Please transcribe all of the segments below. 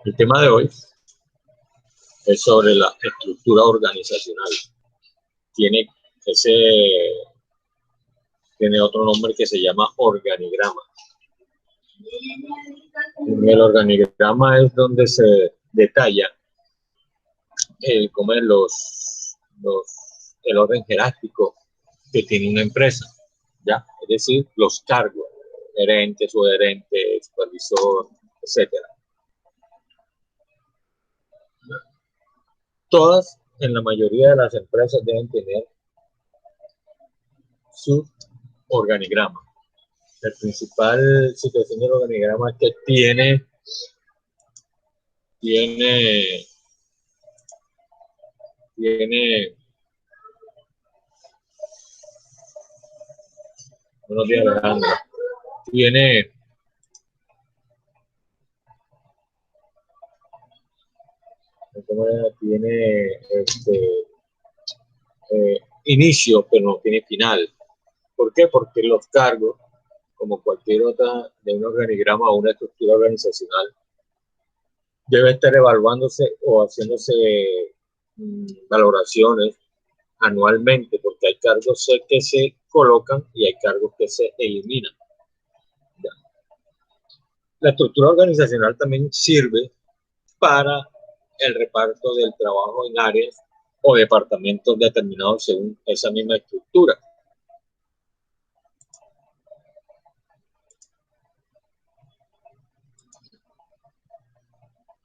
El tema de hoy es sobre la estructura organizacional. Tiene otro nombre que se llama organigrama. En el organigrama es donde se detalla el orden jerárquico que tiene una empresa, ¿ya? Es decir, los cargos, gerente, subgerente, supervisor, etcétera. Todas, en la mayoría de las empresas, deben tener su organigrama. La principal situación del organigrama es que tiene buenos días, Alejandro. Tiene inicio, pero no tiene final. ¿Por qué? Porque los cargos, como cualquier otra de un organigrama o una estructura organizacional, debe estar evaluándose o haciéndose valoraciones anualmente, porque hay cargos que se colocan y hay cargos que se eliminan. ¿Ya? La estructura organizacional también sirve para el reparto del trabajo en áreas o departamentos determinados según esa misma estructura.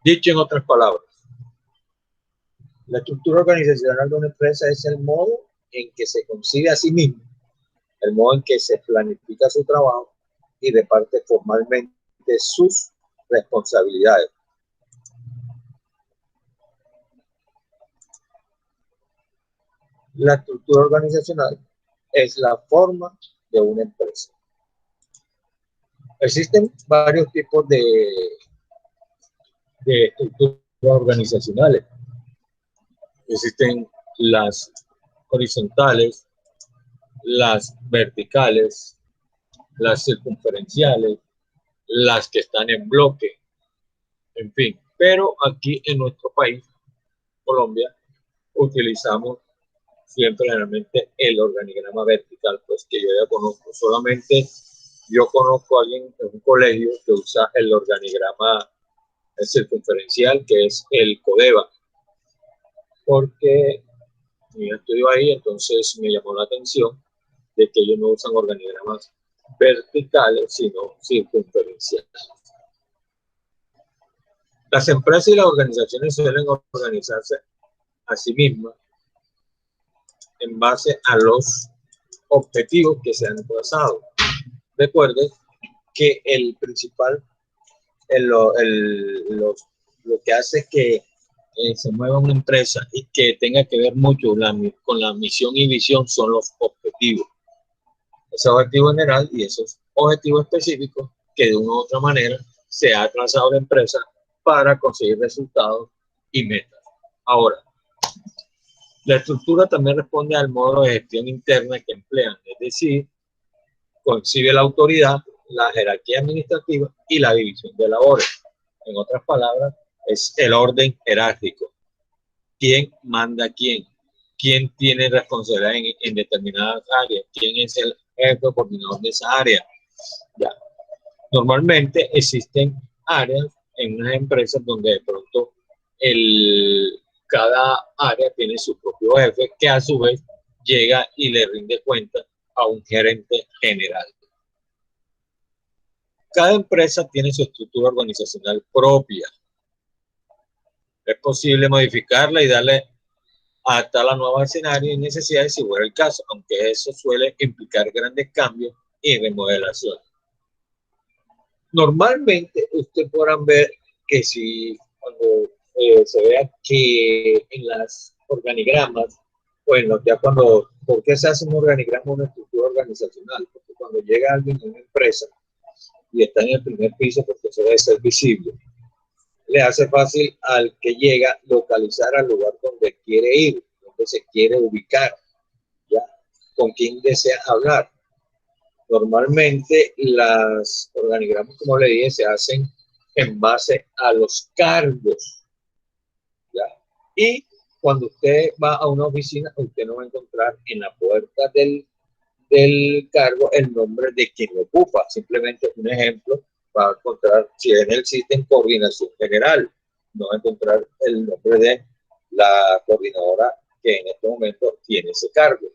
Dicho en otras palabras, la estructura organizacional de una empresa es el modo en que se concibe a sí mismo, el modo en que se planifica su trabajo y reparte formalmente sus responsabilidades. La estructura organizacional es la forma de una empresa. Existen varios tipos de estructuras organizacionales. Existen las horizontales, las verticales, las circunferenciales, las que están en bloque, en fin. Pero aquí en nuestro país, Colombia, utilizamos siempre generalmente el organigrama vertical, pues que yo ya conozco. Solamente yo conozco a alguien en un colegio que usa el organigrama circunferencial, que es el CODEVA, porque yo estudio ahí, entonces me llamó la atención de que ellos no usan organigramas verticales, sino circunferenciales. Las empresas y las organizaciones suelen organizarse a sí mismas en base a los objetivos que se han trazado. Recuerden que el principal, lo que hace que se mueva una empresa y que tenga que ver mucho con la misión y visión son los objetivos. Ese objetivo general y esos objetivos específicos que de una u otra manera se ha trazado la empresa para conseguir resultados y metas. Ahora, la estructura también responde al modo de gestión interna que emplean, es decir, concibe la autoridad, la jerarquía administrativa y la división de labores. En otras palabras, es el orden jerárquico. ¿Quién manda a quién? ¿Quién tiene responsabilidad en determinadas áreas? ¿Quién es el jefe coordinador de esa área? Ya. Normalmente existen áreas en unas empresas donde de pronto cada área tiene su propio jefe que a su vez llega y le rinde cuenta a un gerente general. Cada empresa tiene su estructura organizacional propia. Es posible modificarla y darle adaptar la nueva escenario y necesidades si fuera el caso, aunque eso suele implicar grandes cambios y remodelaciones. Normalmente ustedes podrán ver que si cuando se vea que en las organigramas, bueno, ya cuando, ¿por qué se hace un organigrama, una estructura organizacional? Porque cuando llega alguien a una empresa y está en el primer piso, porque eso debe ser visible, le hace fácil al que llega localizar al lugar donde quiere ir, donde se quiere ubicar, ¿ya? Con quién desea hablar. Normalmente los organigramas, como le dije, se hacen en base a los cargos, ¿ya? Y cuando usted va a una oficina, usted no va a encontrar en la puerta del cargo el nombre de quien lo ocupa. Simplemente un ejemplo, va a encontrar, si en el existe coordinación general, no va a encontrar el nombre de la coordinadora que en este momento tiene ese cargo.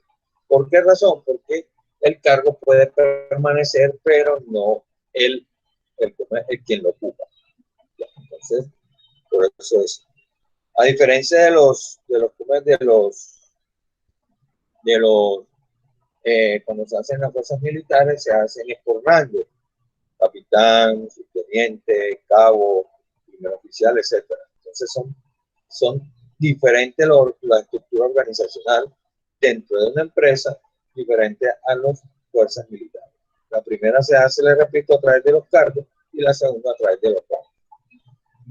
¿Por qué razón? Porque el cargo puede permanecer, pero no el quien lo ocupa. Entonces, por eso es. A diferencia de los cuando se hacen las fuerzas militares, se hacen por rango, capitán, subteniente, cabo, primer oficial, etc. Entonces son diferentes la estructura organizacional dentro de una empresa, diferente a las fuerzas militares. La primera se hace, le repito, a través de los cargos y la segunda a través de los rangos.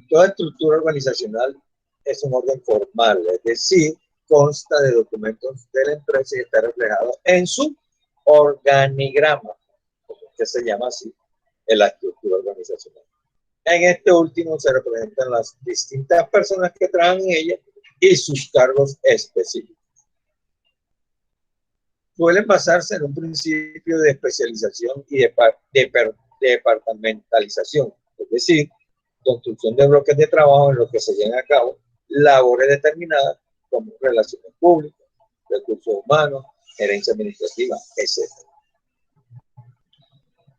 Toda estructura organizacional es un orden formal, es decir, consta de documentos de la empresa y está reflejado en su organigrama, que se llama así, en la estructura organizacional. En este último se representan las distintas personas que trabajan en ella y sus cargos específicos. Suelen basarse en un principio de especialización y de departamentalización, es decir, construcción de bloques de trabajo en los que se llevan a cabo labores determinadas como relaciones públicas, recursos humanos, gerencia administrativa, etc.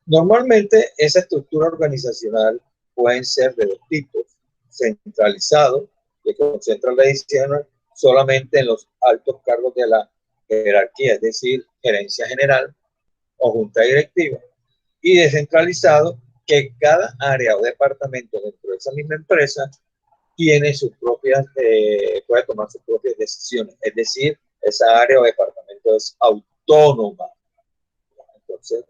Normalmente esa estructura organizacional pueden ser de dos tipos: centralizado, que concentra la decisión solamente en los altos cargos de la jerarquía, es decir, gerencia general o junta directiva, y descentralizado, que cada área o departamento dentro de esa misma empresa tiene sus propias, puede tomar sus propias decisiones, es decir, esa área o departamento es autónoma. Entonces,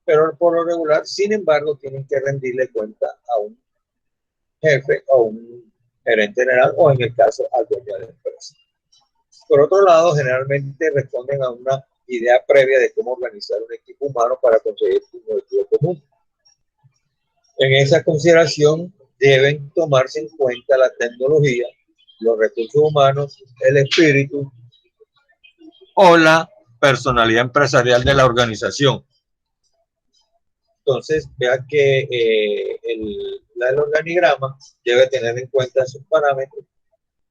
pero por lo regular, sin embargo, tienen que rendirle cuenta a un jefe o un gerente general o en el caso al dueño de la empresa. Por otro lado, generalmente responden a una idea previa de cómo organizar un equipo humano para conseguir un objetivo común. En esa consideración deben tomarse en cuenta la tecnología, los recursos humanos, el espíritu o la personalidad empresarial de la organización. Entonces, vea que el organigrama debe tener en cuenta esos parámetros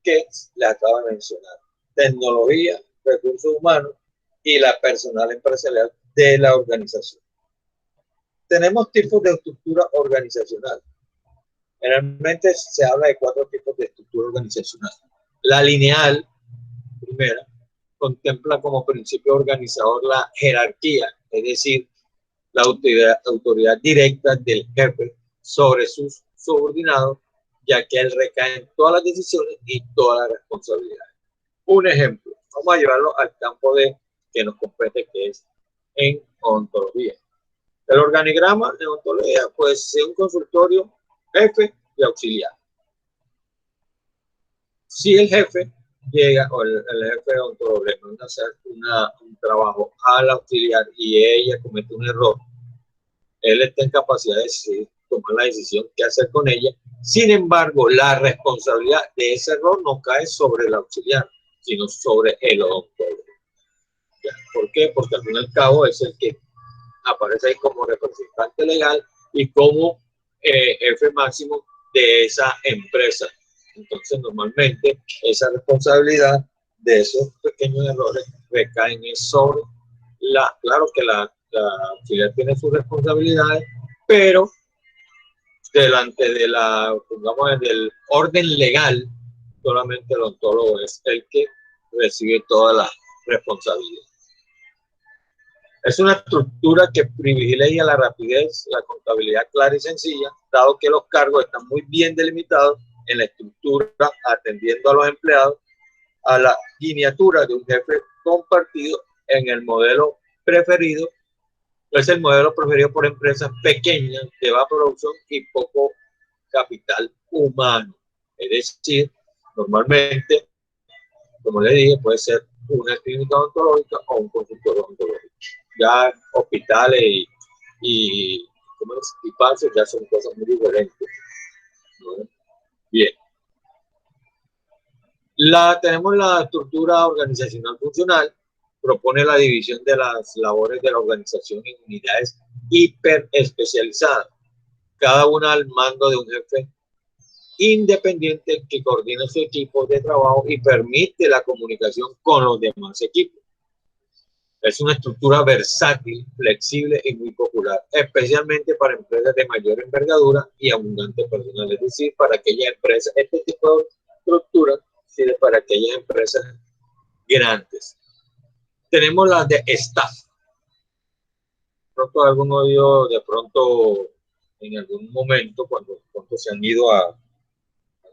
que le acabo de mencionar: tecnología, recursos humanos y la personalidad empresarial de la organización. Tenemos tipos de estructura organizacional. Generalmente se habla de 4 tipos de estructura organizacional. La lineal, primera, contempla como principio organizador la jerarquía, es decir, la autoridad directa del jefe sobre sus subordinados, ya que él recae en todas las decisiones y todas las responsabilidades. Un ejemplo, vamos a llevarlo al campo de que nos compete, que es en ontología. El organigrama de ontología, pues, es un consultorio, jefe y auxiliar. Si el jefe llega, o el jefe de ontología, le manda a hacer un trabajo al auxiliar y ella comete un error, él está en capacidad de tomar la decisión qué hacer con ella. Sin embargo, la responsabilidad de ese error no cae sobre el auxiliar, sino sobre el odontólogo. ¿Por qué? Porque al fin y al cabo es el que aparece ahí como representante legal y como jefe máximo de esa empresa. Entonces, normalmente esa responsabilidad de esos pequeños errores recaen sobre claro que la auxiliar tiene sus responsabilidades, pero delante de pongamos, del orden legal, solamente el odontólogo es el que recibe todas las responsabilidades. Es una estructura que privilegia la rapidez, la contabilidad clara y sencilla, dado que los cargos están muy bien delimitados en la estructura, atendiendo a los empleados a la guiñatura de un jefe compartido en el modelo preferido. Es el modelo preferido por empresas pequeñas de baja producción y poco capital humano. Es decir, normalmente, como le dije, puede ser una clínica odontológica o un consultorio odontológico. Ya hospitales y falsos ya son cosas muy diferentes. Bien. Tenemos la estructura organizacional funcional, propone la división de las labores de la organización en unidades hiperespecializadas, cada una al mando de un jefe independiente que coordina su equipo de trabajo y permite la comunicación con los demás equipos. Es una estructura versátil, flexible y muy popular, especialmente para empresas de mayor envergadura y abundante personal. Es decir, para aquellas empresas, este tipo de estructura sirve para aquellas empresas grandes. Tenemos las de staff. Pronto algún oído, de pronto en algún momento, cuando se han ido a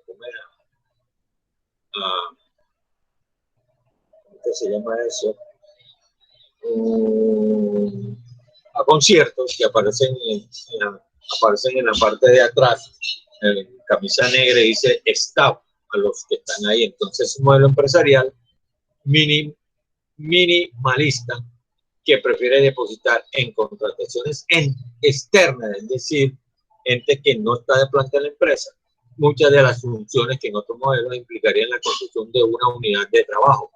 comer, ¿cómo se llama eso? A conciertos que aparecen en la parte de atrás, en camisa negra, dice staff a los que están ahí. Entonces, un modelo empresarial minimalista que prefiere depositar en contrataciones externas, es decir, gente que no está de planta en la empresa, muchas de las funciones que en otros modelos implicarían la construcción de una unidad de trabajo.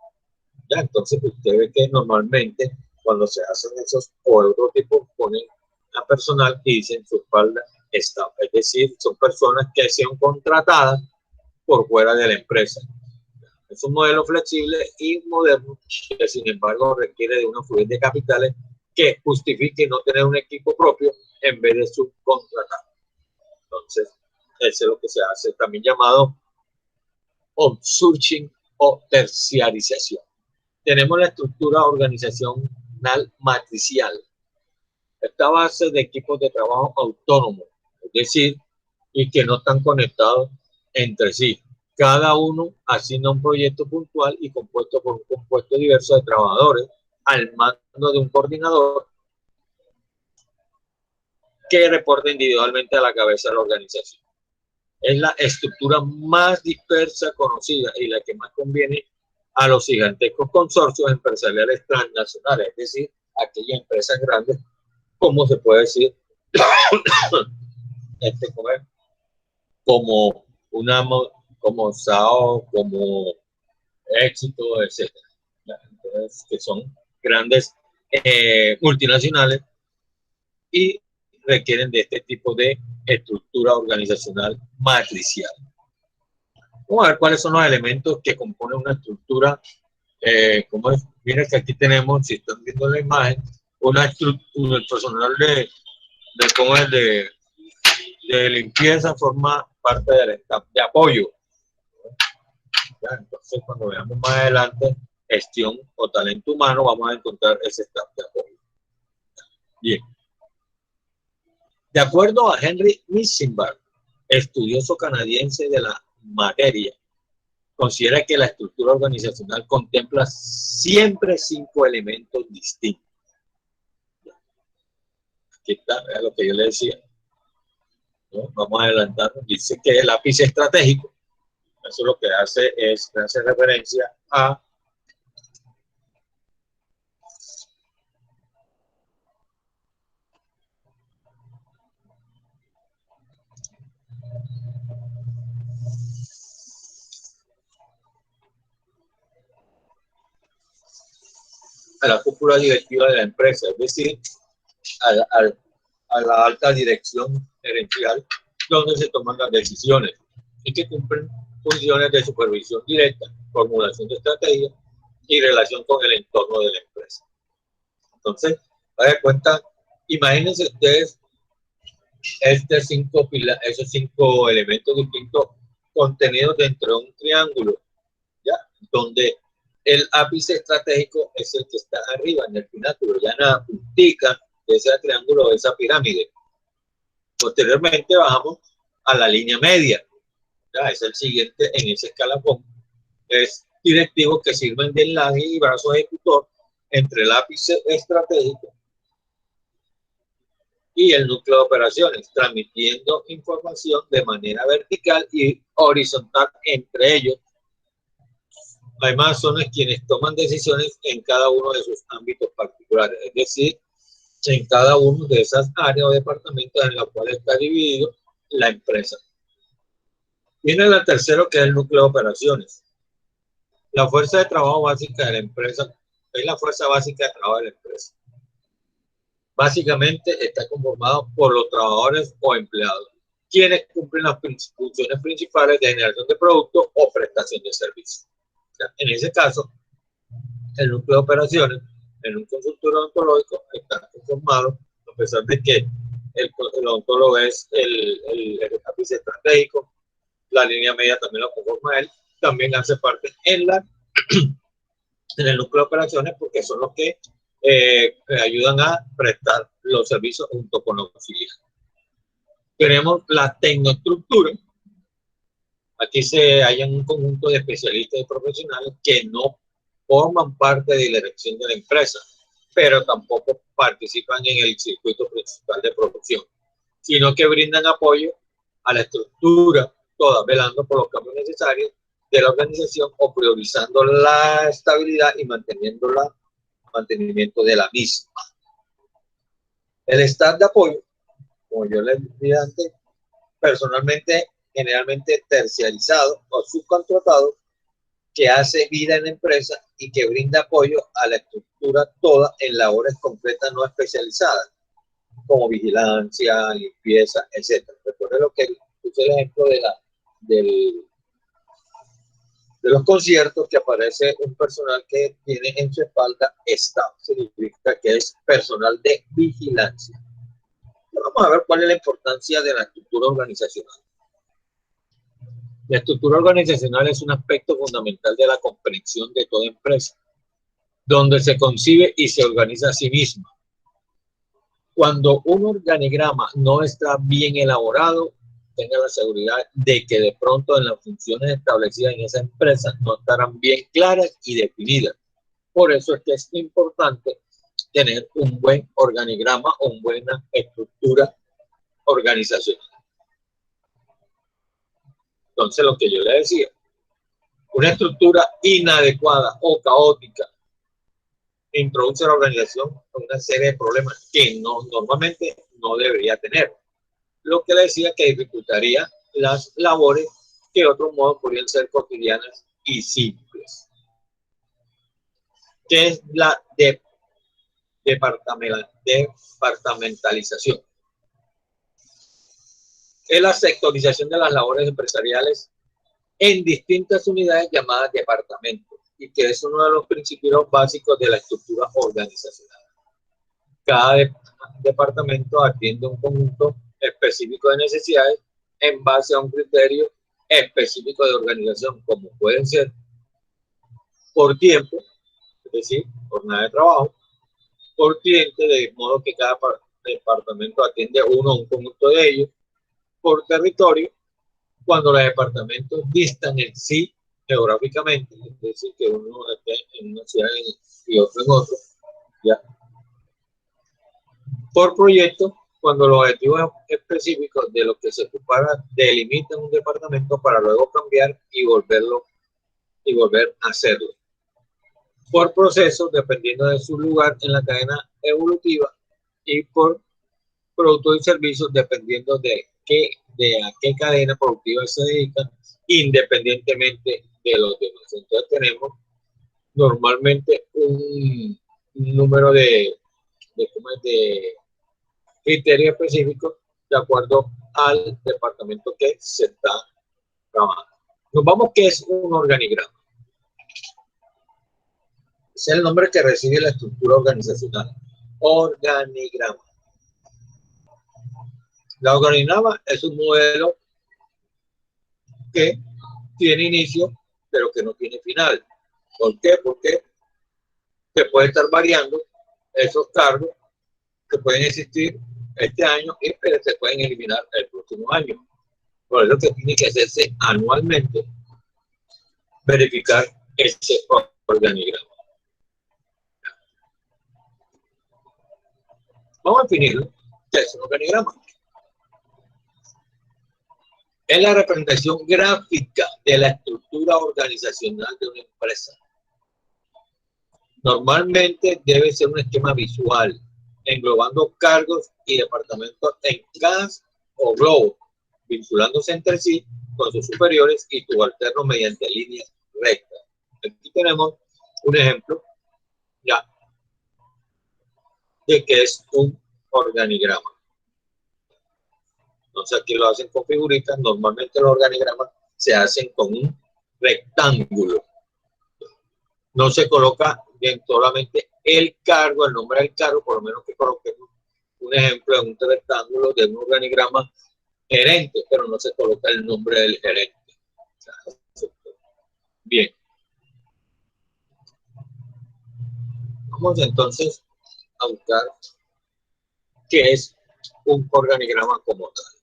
¿Ya? Entonces, usted ve que normalmente cuando se hacen esos prototipos ponen a personal y dicen su espalda staff, es decir, son personas que son contratadas por fuera de la empresa. Es un modelo flexible y moderno que, sin embargo, requiere de una fluidez de capitales que justifique no tener un equipo propio en vez de subcontratar. Entonces, eso es lo que se hace, también llamado outsourcing o terciarización. Tenemos la estructura organizacional matricial. Esta base de equipos de trabajo autónomos, es decir, y que no están conectados entre sí. Cada uno asigna un proyecto puntual y compuesto por un compuesto diverso de trabajadores al mando de un coordinador que reporta individualmente a la cabeza de la organización. Es la estructura más dispersa conocida y la que más conviene a los gigantescos consorcios empresariales transnacionales, es decir, aquellas empresas grandes, como se puede decir, como como SAO, como Éxito, etc. Entonces, que son grandes multinacionales y requieren de este tipo de estructura organizacional matricial. Vamos a ver cuáles son los elementos que componen una estructura. Como es, miren que aquí tenemos, si están viendo la imagen, una estructura, el personal de limpieza forma parte del staff de apoyo. ¿Ya? Entonces, cuando veamos más adelante gestión o talento humano, vamos a encontrar ese staff de apoyo. Bien. De acuerdo a Henry Missenberg, estudioso canadiense de la materia, considera que la estructura organizacional contempla siempre 5 elementos distintos. Aquí está, vea lo que yo le decía. ¿No? Vamos a adelantar. Dice que el ápice estratégico, eso lo que hace es hacer referencia a la cúpula directiva de la empresa, es decir, a la alta dirección gerencial, donde se toman las decisiones y que cumplen funciones de supervisión directa, formulación de estrategia y relación con el entorno de la empresa. Entonces, a ver, cuenta, imagínense ustedes esos 5 elementos distintos contenidos dentro de un triángulo, ¿ya? Donde el ápice estratégico es el que está arriba en el pináculo, ya en la puntica de ese triángulo, de esa pirámide. Posteriormente bajamos a la línea media, ¿ya? Es el siguiente en ese escalafón. Es directivos que sirven de enlace y brazo ejecutor entre el ápice estratégico y el núcleo de operaciones, transmitiendo información de manera vertical y horizontal entre ellos. Además, son quienes toman decisiones en cada uno de sus ámbitos particulares, es decir, en cada uno de esas áreas o departamentos en los cuales está dividido la empresa. Viene el tercero, que es el núcleo de operaciones. La fuerza de trabajo básica de la empresa es la fuerza básica de trabajo de la empresa. Básicamente está conformado por los trabajadores o empleados, quienes cumplen las funciones principales de generación de productos o prestación de servicios. O sea, en ese caso, el núcleo de operaciones en un consultorio odontológico está conformado, a pesar de que el odontólogo es el ápice estratégico, la línea media también lo conforma él, también hace parte en el núcleo de operaciones, porque son los que ayudan a prestar los servicios junto con los auxiliares. Tenemos la tecnoestructura. Aquí se hallan un conjunto de especialistas y profesionales que no forman parte de la dirección de la empresa, pero tampoco participan en el circuito principal de producción, sino que brindan apoyo a la estructura toda, velando por los cambios necesarios de la organización o priorizando la estabilidad y mantenimiento de la misma. El staff de apoyo, como yo les dije antes, personalmente, generalmente terciarizado o subcontratado, que hace vida en la empresa y que brinda apoyo a la estructura toda en labores concretas no especializadas, como vigilancia, limpieza, etc. Recuerden lo que puse el ejemplo de los conciertos, que aparece un personal que tiene en su espalda staff, significa que es personal de vigilancia. Vamos a ver cuál es la importancia de la estructura organizacional. La estructura organizacional es un aspecto fundamental de la comprensión de toda empresa, donde se concibe y se organiza a sí misma. Cuando un organigrama no está bien elaborado, tenga la seguridad de que de pronto en las funciones establecidas en esa empresa no estarán bien claras y definidas. Por eso es que es importante tener un buen organigrama o una buena estructura organizacional. Entonces, lo que yo le decía, una estructura inadecuada o caótica introduce a la organización una serie de problemas que normalmente no debería tener. Lo que le decía, que dificultaría las labores que de otro modo podrían ser cotidianas y simples. ¿Qué es la departamentalización? Es la sectorización de las labores empresariales en distintas unidades llamadas departamentos, y que es uno de los principios básicos de la estructura organizacional. Cada departamento atiende un conjunto específico de necesidades en base a un criterio específico de organización, como pueden ser por tiempo, es decir, jornada de trabajo, por cliente, de modo que cada departamento atiende un conjunto de ellos, por territorio, cuando los departamentos distan en sí geográficamente, es decir, que uno esté en una ciudad y otro en otro, ¿ya? Por proyecto, cuando los objetivos específicos de los que se ocupara delimitan un departamento para luego cambiar y volver a hacerlo. Por proceso, dependiendo de su lugar en la cadena evolutiva, y por productos y servicios, dependiendo de a qué cadena productiva se dedica, independientemente de los demás. Entonces tenemos normalmente un número de criterios específicos de acuerdo al departamento que se está trabajando. Nos vamos, ¿qué es un organigrama? Es el nombre que recibe la estructura organizacional. Organigrama. La organigrama es un modelo que tiene inicio, pero que no tiene final. ¿Por qué? Porque se puede estar variando esos cargos que pueden existir este año y se pueden eliminar el próximo año. Por eso que tiene que hacerse anualmente, verificar ese organigrama. Vamos a definirlo. ¿Qué es un organigrama? Es la representación gráfica de la estructura organizacional de una empresa. Normalmente debe ser un esquema visual, englobando cargos y departamentos en cajas o globos, vinculándose entre sí con sus superiores y subalternos mediante líneas rectas. Aquí tenemos un ejemplo ya de que es un organigrama. Entonces aquí lo hacen con figuritas. Normalmente los organigramas se hacen con un rectángulo. No se coloca bien solamente el cargo, el nombre del cargo, por lo menos que coloquemos un ejemplo de un rectángulo de un organigrama gerente, pero no se coloca el nombre del gerente. Bien. Vamos entonces a buscar qué es un organigrama como tal.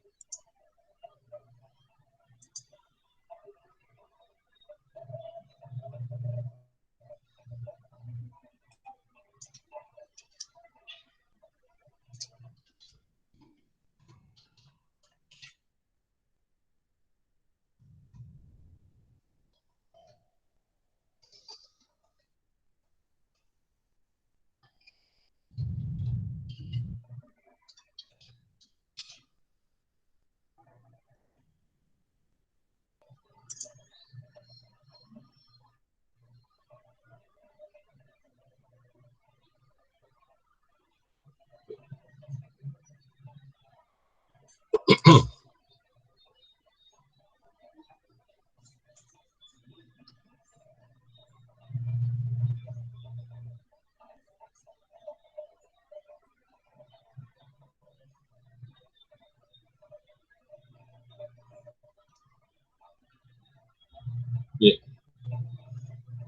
Bien.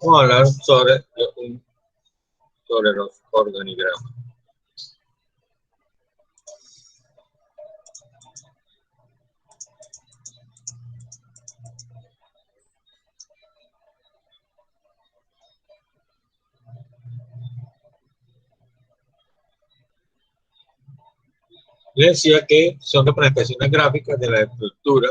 Vamos a hablar sobre los organigramas. Les decía que son representaciones gráficas de la estructura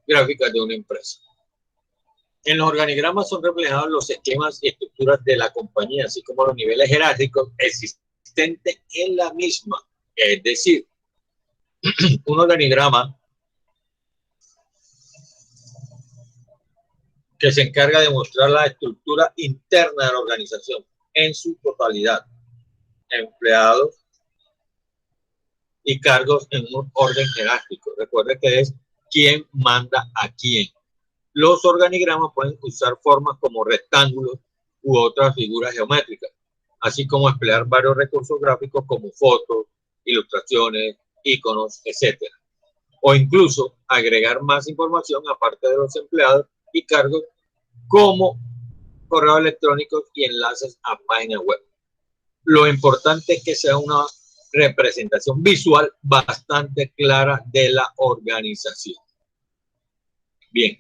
gráficas de una empresa. En los organigramas son reflejados los esquemas y estructuras de la compañía, así como los niveles jerárquicos existentes en la misma. Es decir, un organigrama que se encarga de mostrar la estructura interna de la organización en su totalidad, empleados y cargos en un orden jerárquico. Recuerde que es quién manda a quién. Los organigramas pueden usar formas como rectángulos u otras figuras geométricas, así como emplear varios recursos gráficos como fotos, ilustraciones, iconos, etc. O incluso agregar más información aparte de los empleados y cargos como correos electrónicos y enlaces a páginas web. Lo importante es que sea una representación visual bastante clara de la organización. Bien.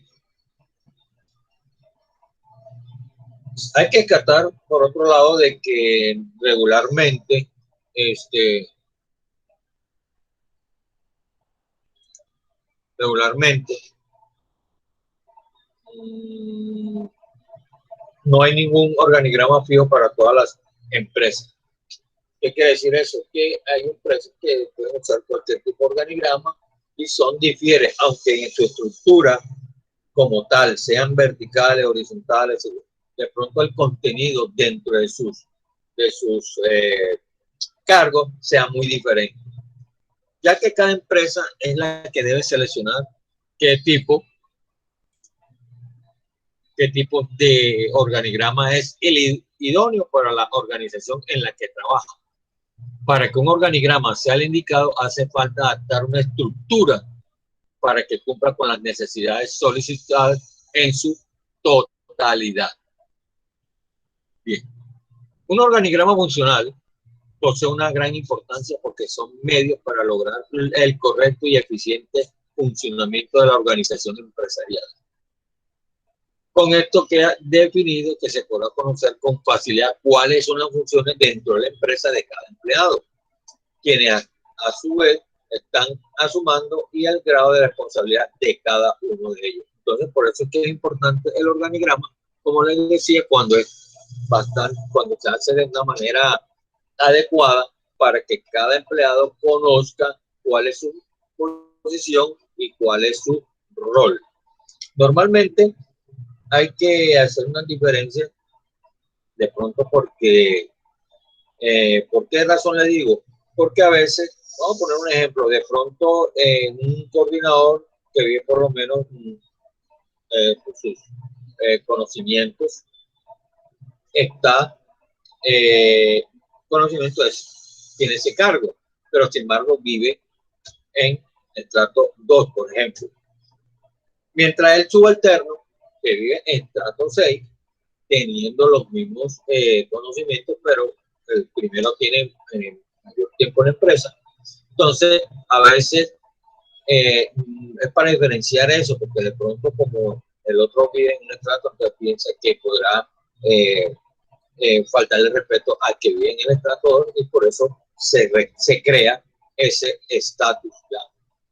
Hay que descartar, por otro lado, de que regularmente no hay ningún organigrama fijo para todas las empresas. ¿Qué quiere decir eso? Que hay empresas que pueden usar cualquier tipo de organigrama y difieren, aunque en su estructura como tal, sean verticales, horizontales, de pronto el contenido dentro de sus cargos sea muy diferente, ya que cada empresa es la que debe seleccionar qué tipo de organigrama es el idóneo para la organización en la que trabaja. Para que un organigrama sea el indicado, hace falta adaptar una estructura para que cumpla con las necesidades solicitadas en su totalidad. Bien. Un organigrama funcional posee una gran importancia porque son medios para lograr el correcto y eficiente funcionamiento de la organización empresarial. Con esto queda definido que se podrá conocer con facilidad cuáles son las funciones dentro de la empresa de cada empleado, quienes a su vez están a su mando y el grado de responsabilidad de cada uno de ellos. Entonces, por eso es que es importante el organigrama, como les decía, cuando es bastante, cuando se hace de una manera adecuada para que cada empleado conozca cuál es su posición y cuál es su rol. Normalmente hay que hacer una diferencia de pronto porque, ¿por qué razón le digo? Porque a veces, vamos a poner un ejemplo, de pronto un coordinador que vive por lo menos por sus conocimientos, está, conocimiento tiene ese cargo, pero sin embargo vive en estrato 2, por ejemplo. Mientras el subalterno, que vive en estrato 6, teniendo los mismos conocimientos, pero el primero tiene mayor tiempo en la empresa. Entonces, a veces es para diferenciar eso, porque de pronto como el otro vive en un estrato, entonces piensa que podrá faltarle respeto al que vive en el estrato 2 y por eso se crea ese estatus ya,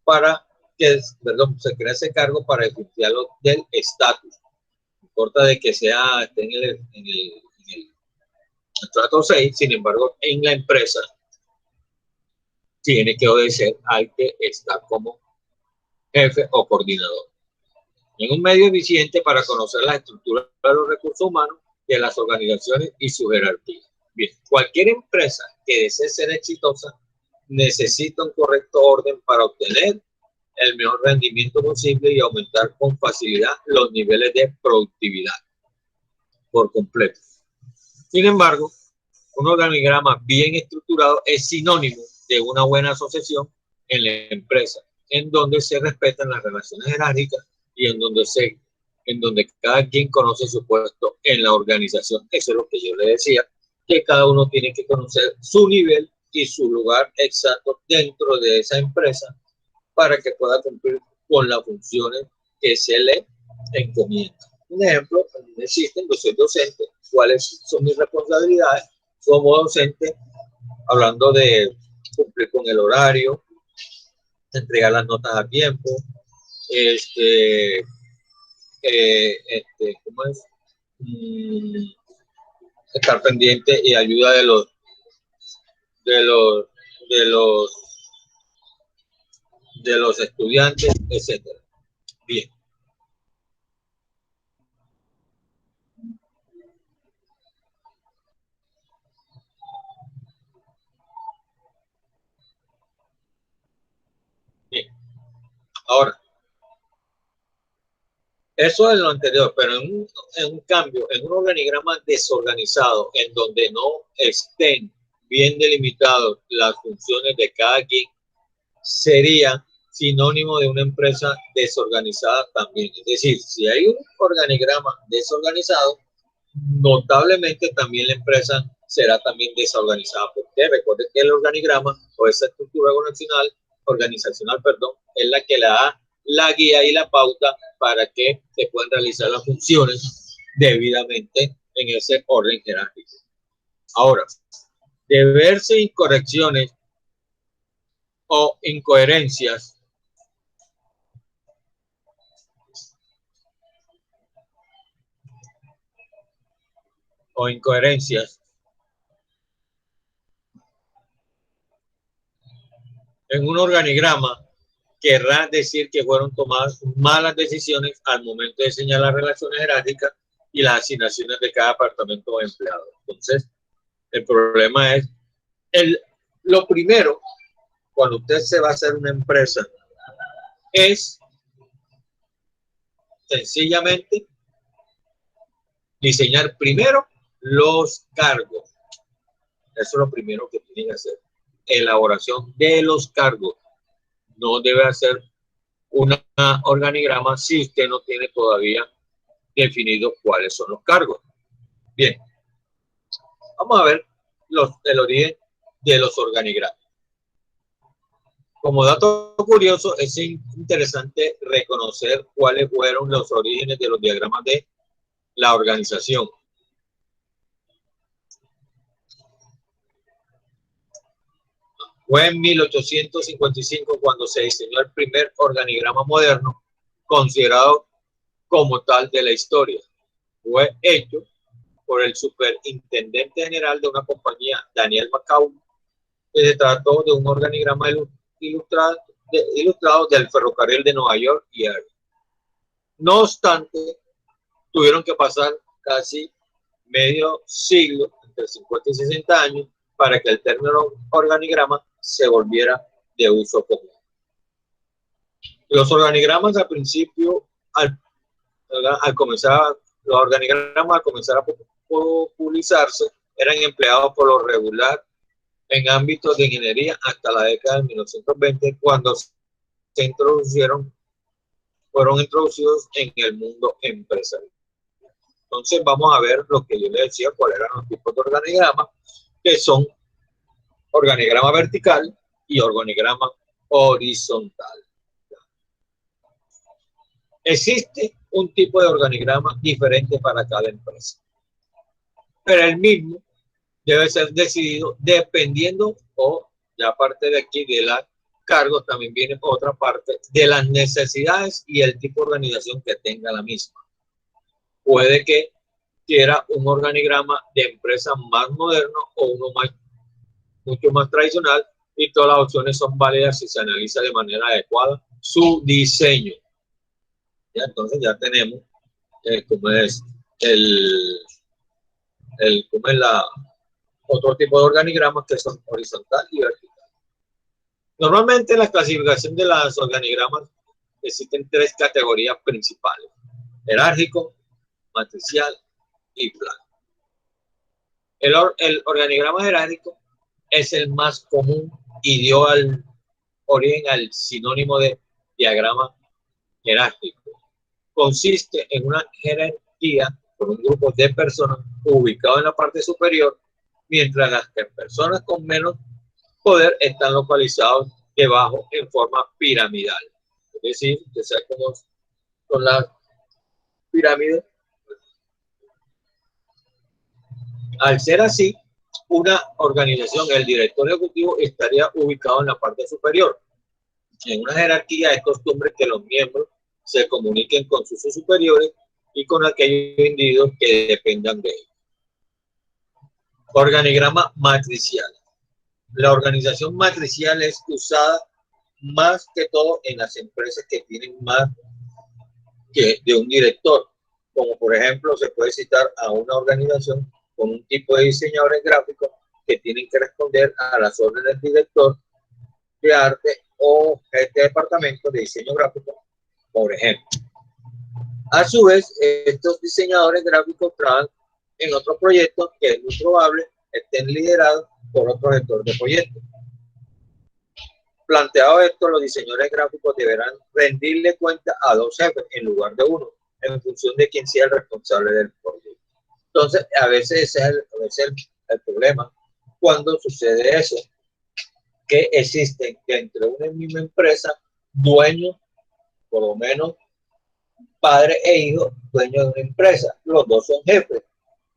para que, perdón, se crea ese cargo para diferenciarlo del estatus. No importa de que sea esté en el estrato 6, sin embargo, en la empresa tiene que obedecer al que está como jefe o coordinador. En un medio eficiente para conocer la estructura de los recursos humanos de las organizaciones y su jerarquía. Bien, cualquier empresa que desee ser exitosa necesita un correcto orden para obtener el mejor rendimiento posible y aumentar con facilidad los niveles de productividad por completo. Sin embargo, un organigrama bien estructurado es sinónimo de una buena asociación en la empresa, en donde se respetan las relaciones jerárquicas y en donde cada quien conoce su puesto en la organización. Eso es lo que yo le decía, que cada uno tiene que conocer su nivel y su lugar exacto dentro de esa empresa para que pueda cumplir con las funciones que se le encomienda. Un ejemplo, existen, yo soy docente, ¿cuáles son mis responsabilidades como docente? Hablando de cumplir con el horario, entregar las notas a tiempo, ¿cómo es? Estar pendiente y ayuda de los estudiantes, etcétera. Bien. Bien. Ahora, eso es lo anterior, pero en un cambio, en un organigrama desorganizado, en donde no estén bien delimitadas las funciones de cada quien, sería sinónimo de una empresa desorganizada también. Es decir, si hay un organigrama desorganizado, notablemente también la empresa será también desorganizada. Porque recuerden que el organigrama o esa estructura organizacional, es la que le da la guía y la pauta para que se puedan realizar las funciones debidamente en ese orden jerárquico. Ahora, de verse incorrecciones o incoherencias en un organigrama, querrá decir que fueron tomadas malas decisiones al momento de señalar relaciones jerárquicas y las asignaciones de cada departamento o empleado. Entonces, el problema es, lo primero, cuando usted se va a hacer una empresa, es sencillamente diseñar primero los cargos. Eso es lo primero que tienen que hacer. Elaboración de los cargos. No debe hacer una organigrama si usted no tiene todavía definido cuáles son los cargos. Bien, vamos a ver el origen de los organigramas. Como dato curioso, es interesante reconocer cuáles fueron los orígenes de los diagramas de la organización. Fue en 1855 cuando se diseñó el primer organigrama moderno, considerado como tal de la historia. Fue hecho por el superintendente general de una compañía, Daniel McCaul, que se trató de un organigrama ilustrado del ferrocarril de Nueva York y Erie. No obstante, tuvieron que pasar casi medio siglo, entre 50 y 60 años, para que el término organigrama se volviera de uso común. Los organigramas al principio, al comenzar a popularizarse, eran empleados por lo regular en ámbitos de ingeniería hasta la década de 1920, cuando fueron introducidos en el mundo empresarial. Entonces vamos a ver lo que yo les decía, cuáles eran los tipos de organigramas, que son organigrama vertical y organigrama horizontal. Existe un tipo de organigrama diferente para cada empresa, pero el mismo debe ser decidido dependiendo, o la parte de aquí de la cargos, también viene por otra parte de las necesidades y el tipo de organización que tenga la misma. Puede que quiera un organigrama de empresa más moderno o uno mucho más tradicional, y todas las opciones son válidas si se analiza de manera adecuada su diseño. ¿Ya? Entonces ya tenemos cómo es otro tipo de organigramas que son horizontal y vertical. Normalmente en la clasificación de los organigramas existen tres categorías principales: jerárquico, matricial y plano. El organigrama jerárquico es el más común y dio origen al sinónimo de diagrama jerárquico. Consiste en una jerarquía por un grupo de personas ubicado en la parte superior, mientras las personas con menos poder están localizados debajo en forma piramidal. Es decir, usted sabe cómo son las pirámides. Al ser así, una organización, el director ejecutivo estaría ubicado en la parte superior. En una jerarquía es costumbre que los miembros se comuniquen con sus superiores y con aquellos individuos que dependan de ellos. Organigrama matricial. La organización matricial es usada más que todo en las empresas que tienen más que de un director, como por ejemplo se puede citar a una organización con un tipo de diseñadores gráficos que tienen que responder a las órdenes del director de arte o este departamento de diseño gráfico, por ejemplo. A su vez, estos diseñadores gráficos trabajan en otros proyectos que es muy probable estén liderados por otro gestor de proyectos. Planteado esto, los diseñadores gráficos deberán rendirle cuenta a dos jefes en lugar de uno, en función de quién sea el responsable del proyecto. Entonces, a veces ese es el problema cuando sucede eso, que existen entre una misma empresa dueños, por lo menos padre e hijo, dueños de una empresa. Los dos son jefes.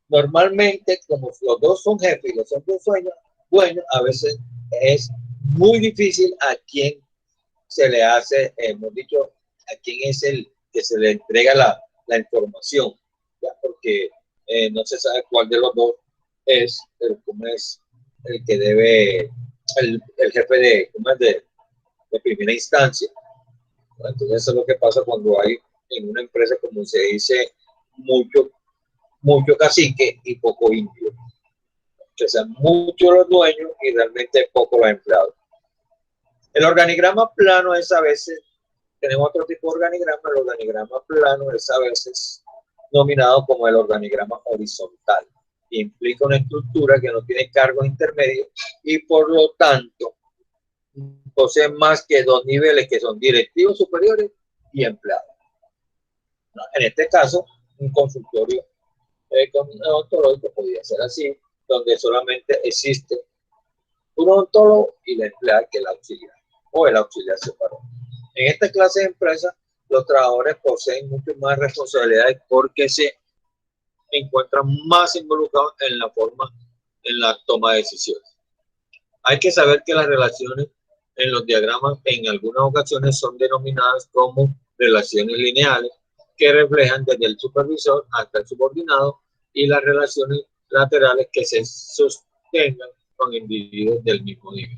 Normalmente, como los dos son jefes y los dos son dueños, a veces es muy difícil a quien se le hace, hemos dicho, a quien es el que se le entrega la información, ¿ya? Porque no se sabe cuál de los dos es el que debe, el jefe de primera instancia. Entonces eso es lo que pasa cuando hay en una empresa, como se dice, mucho cacique y poco indio. Que sean muchos los dueños y realmente poco los empleados. El organigrama plano es a veces, tenemos otro tipo de organigrama, el organigrama plano es a veces nominado como el organigrama horizontal. Implica una estructura que no tiene cargos intermedios y por lo tanto posee más que dos niveles que son directivos superiores y empleados. En este caso, un consultorio odontológico podría ser así, donde solamente existe un odontólogo y la empleada que es la auxiliar o el auxiliar separado. En esta clase de empresas, los trabajadores poseen mucho más responsabilidades porque se encuentran más involucrados en la toma de decisiones. Hay que saber que las relaciones en los diagramas en algunas ocasiones son denominadas como relaciones lineales, que reflejan desde el supervisor hasta el subordinado y las relaciones laterales que se sostengan con individuos del mismo nivel.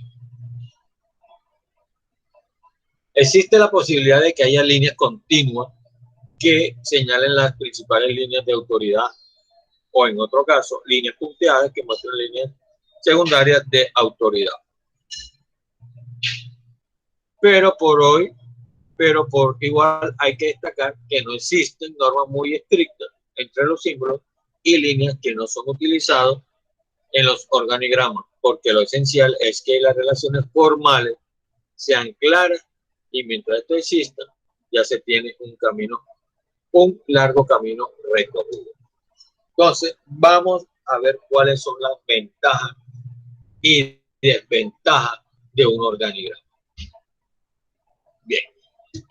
Existe la posibilidad de que haya líneas continuas que señalen las principales líneas de autoridad o, en otro caso, líneas punteadas que muestran líneas secundarias de autoridad. Pero por igual hay que destacar que no existen normas muy estrictas entre los símbolos y líneas que no son utilizados en los organigramas, porque lo esencial es que las relaciones formales sean claras y mientras esto exista, ya se tiene un largo camino recorrido. Entonces, vamos a ver cuáles son las ventajas y desventajas de un organigrama. Bien,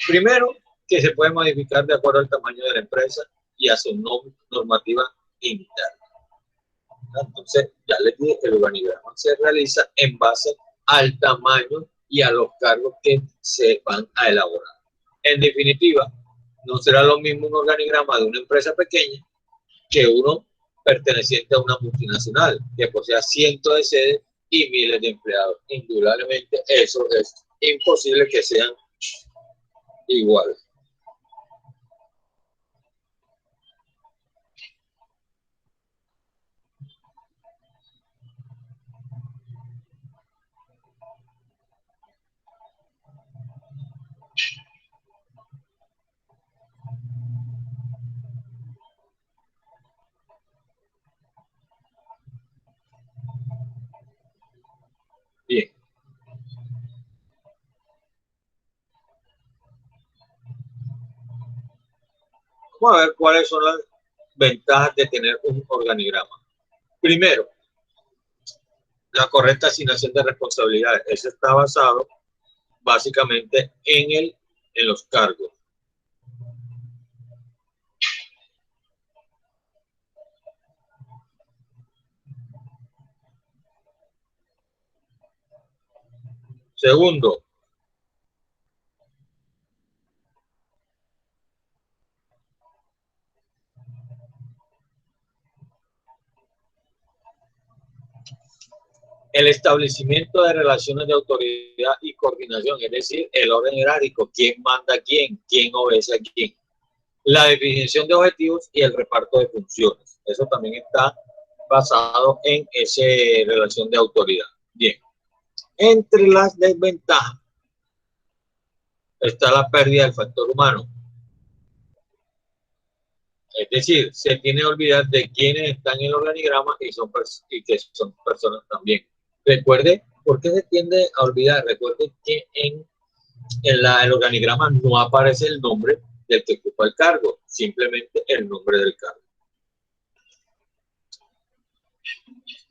primero, que se puede modificar de acuerdo al tamaño de la empresa y a su normativa interna. Entonces, ya les dije que el organigrama se realiza en base al tamaño y a los cargos que se van a elaborar. En definitiva, no será lo mismo un organigrama de una empresa pequeña que uno perteneciente a una multinacional que posea cientos de sedes y miles de empleados. Indudablemente, eso es imposible que sean iguales. Bien. Vamos a ver cuáles son las ventajas de tener un organigrama. Primero, la correcta asignación de responsabilidades. Eso está basado básicamente en los cargos. Segundo, el establecimiento de relaciones de autoridad y coordinación, es decir, el orden jerárquico, quién manda a quién obedece a quién. La definición de objetivos y el reparto de funciones. Eso también está basado en esa relación de autoridad. Bien. Entre las desventajas está la pérdida del factor humano. Es decir, se tiene que olvidar de quiénes están en el organigrama y que son personas también. Recuerde, ¿por qué se tiende a olvidar? Recuerde que en el organigrama no aparece el nombre del que ocupa el cargo, simplemente el nombre del cargo.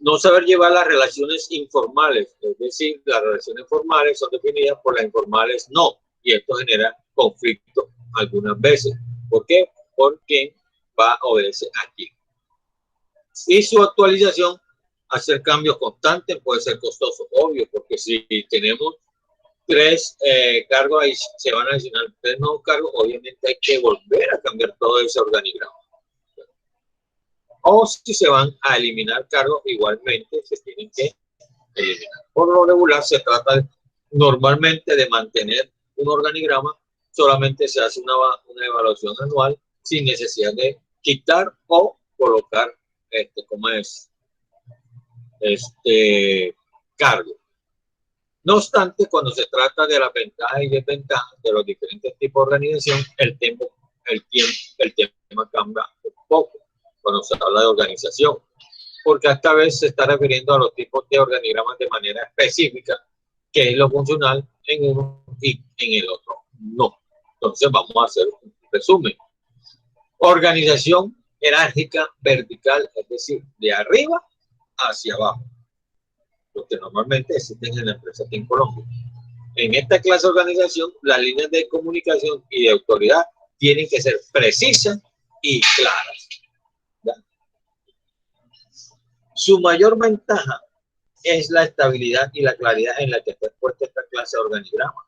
No saber llevar las relaciones informales, es decir, las relaciones formales son definidas por las informales no, y esto genera conflicto algunas veces. ¿Por qué? Porque va a obedecer aquí. Y su actualización, hacer cambios constantes puede ser costoso, obvio, porque si tenemos tres cargos, ahí se van a adicionar tres nuevos cargos, obviamente hay que volver a cambiar todo ese organigrama. O si se van a eliminar cargos, igualmente se tienen que eliminar. Por lo regular se trata normalmente de mantener un organigrama, solamente se hace una evaluación anual sin necesidad de quitar o colocar cargo. No obstante, cuando se trata de las ventajas y desventajas de los diferentes tipos de organización, el tema cambia un poco cuando se habla de organización, porque esta vez se está refiriendo a los tipos de organigramas de manera específica, que es lo funcional en uno y en el otro no. Entonces vamos a hacer un resumen. Organización jerárquica vertical, es decir, de arriba hacia abajo, lo que normalmente existen en la empresa aquí en Colombia. En esta clase de organización, las líneas de comunicación y de autoridad tienen que ser precisas y claras. ¿Ya? Su mayor ventaja es la estabilidad y la claridad en la que está expuesta esta clase de organigrama,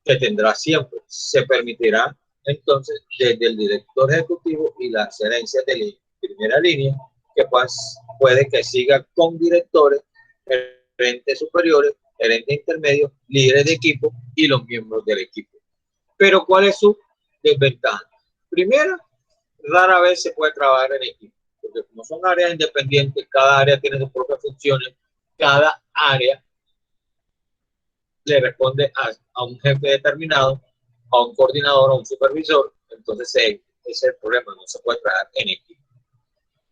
que tendrá siempre. Se permitirá entonces desde el director ejecutivo y las gerencias del primera línea, que pues puede que siga con directores, gerentes superiores, gerentes intermedios, líderes de equipo y los miembros del equipo. Pero ¿cuál es su desventaja? Primero, rara vez se puede trabajar en equipo, porque como son áreas independientes, cada área tiene sus propias funciones, cada área le responde a un jefe determinado, a un coordinador, a un supervisor, entonces ese es el problema, no se puede trabajar en equipo.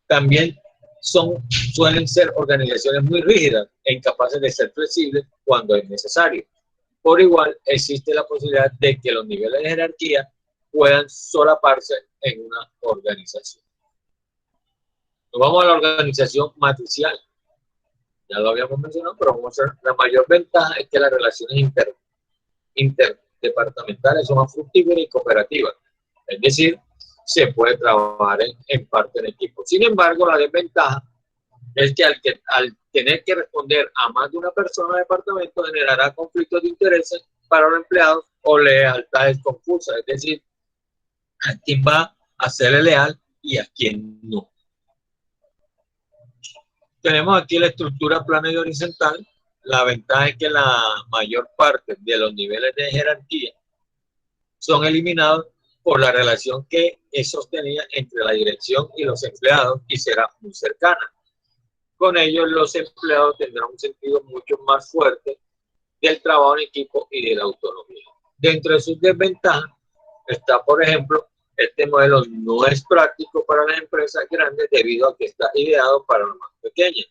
También suelen ser organizaciones muy rígidas e incapaces de ser flexibles cuando es necesario. Por igual, existe la posibilidad de que los niveles de jerarquía puedan solaparse en una organización. Nos vamos a la organización matricial. Ya lo habíamos mencionado, pero vamos a ver, la mayor ventaja es que las relaciones interdepartamentales son más fructíferas y cooperativas. Es decir, se puede trabajar en parte en equipo. Sin embargo, la desventaja es que al tener que responder a más de una persona del departamento generará conflictos de intereses para los empleados o lealtades confusas, es decir, a quién va a serle leal y a quién no. Tenemos aquí la estructura plana y horizontal. La ventaja es que la mayor parte de los niveles de jerarquía son eliminados por la relación que es sostenida entre la dirección y los empleados y será muy cercana. Con ello, los empleados tendrán un sentido mucho más fuerte del trabajo en equipo y de la autonomía. Dentro de sus desventajas está, por ejemplo, este modelo no es práctico para las empresas grandes debido a que está ideado para las más pequeñas.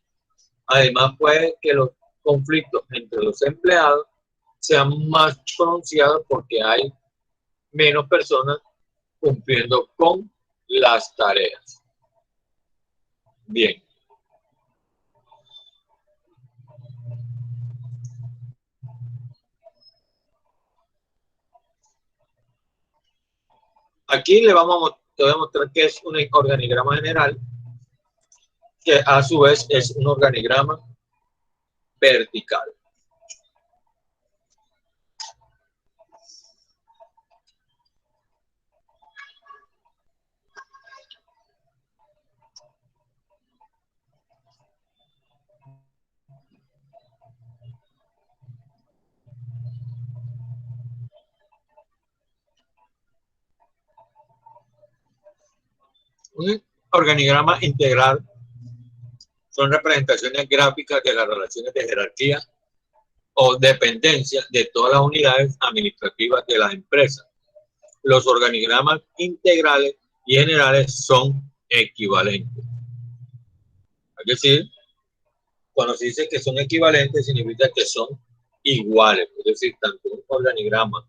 Además, puede que los conflictos entre los empleados sean más pronunciados porque hay menos personas cumpliendo con las tareas. Bien. Aquí te voy a mostrar que es un organigrama general, que a su vez es un organigrama vertical. Un organigrama integral son representaciones gráficas de las relaciones de jerarquía o dependencia de todas las unidades administrativas de las empresas. Los organigramas integrales y generales son equivalentes. Es decir, cuando se dice que son equivalentes, significa que son iguales. Es decir, tanto un organigrama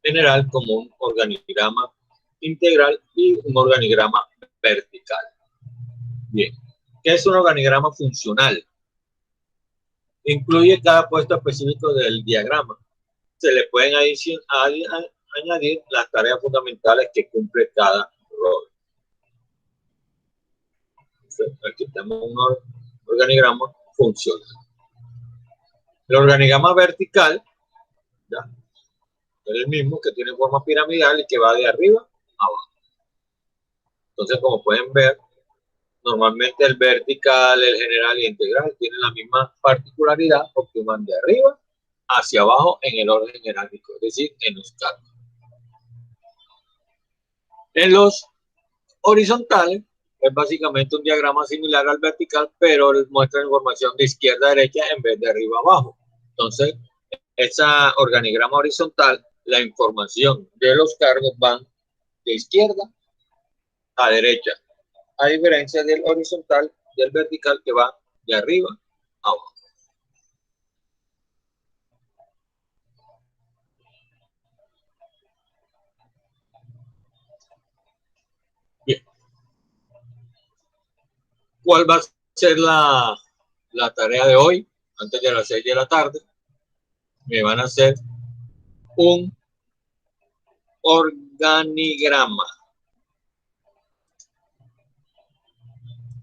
general como un organigrama integral y un organigrama vertical. Bien, ¿qué es un organigrama funcional? Incluye cada puesto específico del diagrama. Se le pueden añadir las tareas fundamentales que cumple cada rol. Entonces, aquí tenemos un organigrama funcional. El organigrama vertical, ¿ya?, es el mismo, que tiene forma piramidal y que va de arriba a abajo. Entonces, como pueden ver, normalmente el vertical, el general y el integral tienen la misma particularidad porque van de arriba hacia abajo en el orden jerárquico, es decir, en los cargos. En los horizontales es básicamente un diagrama similar al vertical, pero muestra información de izquierda a derecha en vez de arriba a abajo. Entonces, ese organigrama horizontal, la información de los cargos van de izquierda a derecha, a diferencia del horizontal, del vertical, que va de arriba a abajo. Bien. ¿Cuál va a ser la tarea de hoy? Antes de las 6 de la tarde, me van a hacer un organigrama.